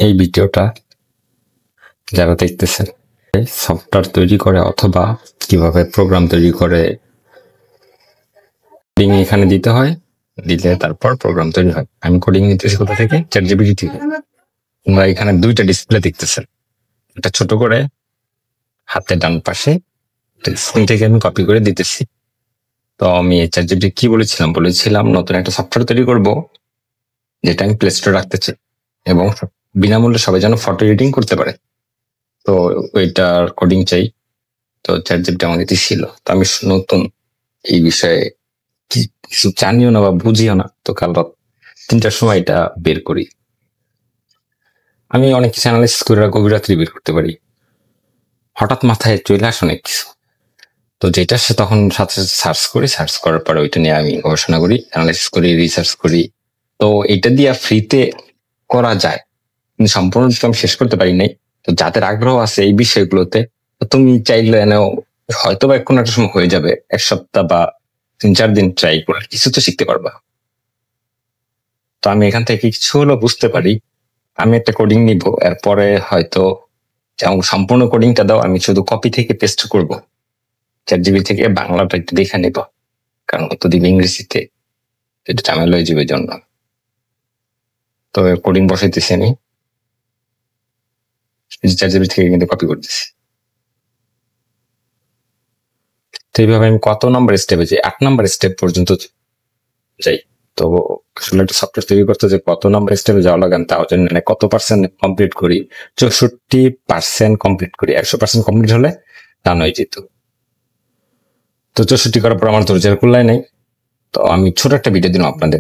এই ভিডিওটা যারা দেখতেছেন সফটওয়্যার তৈরি করে অথবা কিভাবে প্রোগ্রাম তৈরি করে কোডিং এখানে দিতে হয়, দিলে তারপর প্রোগ্রাম তৈরি হয়। আমি কোডিং নিতেছি কোথা থেকে? চ্যাটজিপিটি থেকে। তোমরা এখানে দুইটা ডিসপ্লে দেখতেছেন, এটা ছোট করে হাতের ডান পাশে স্ক্রিন থেকে আমি কপি করে দিতেছি। তো আমি চ্যাটজিপিটি কি বলেছিলাম নতুন একটা সফটওয়্যার তৈরি করব যেটা আমি প্লে স্টোরে রাখতে চাই এবং বিনামূল্যে সবাই যেন ফটো এডিটিং করতে পারে। তো ওইটার কোডিং চাই। তো চ্যাটজিপিটি আমাকে দিছিল। তো আমি নতুন এই বিষয়ে কিছু জানিও না বা বুঝিও না, তো কাল রাত 3টার সময় এটা বের করি। আমি অনেক কিছু অ্যানালাইসিস করে গভীর রাত্রি বের করতে পারি। হঠাৎ মাথায় চলে আসে অনেক কিছু, তো যেটা সে তখন সাথে সার্চ করার পরে ওইটা নিয়ে আমি গবেষণা করি, অ্যানালাইসিস করি, রিসার্চ করি। তো এটা দিয়ে ফ্রিতে করা যায়, কিন্তু সম্পূর্ণ আমি শেষ করতে পারি নাই। তো যাদের আগ্রহ আছে এই বিষয়গুলোতে, তুমি চাইলে এনেও হয়তো বা কোনো একটা সময় হয়ে যাবে, 1 সপ্তাহ বা 3-4 দিন ট্রাই করে কিছু তো শিখতে পারবা। তো আমি এখান থেকে কিছু হলো বুঝতে পারি। আমি একটা কোডিং নিব, এরপরে হয়তো সম্পূর্ণ কোডিংটা দাও, আমি শুধু কপি থেকে পেস্ট করব। চ্যাটজিপিটি থেকে বাংলাটা একটু দেখে নেব, কারণ তো দিবে ইংরেজিতে, এটা ঝামেলা হয়ে যাবে জন্য। তো কোডিং বসাইতেছি আমি, চ্যাটজিপিটি থেকে কিন্তু কপি করতেছি। তো এইভাবে আমি কত নম্বর স্টেপে যাই? 8 নম্বর স্টেপ পর্যন্ত যাই। তো আসলে একটা সফটওয়্যার তৈরি করতে যে কত নম্বর স্টেপে যাওয়া লাগান তাও জানি না, কত পার্সেন্ট কমপ্লিট করি? 64% কমপ্লিট করি। 100% কমপ্লিট হলে ডান হয়ে যেত। তো 64 করার পর আমার ধৈর্যের কুলায় নাই, তো আমি ছোট একটা ভিডিও দিলাম আপনাদের।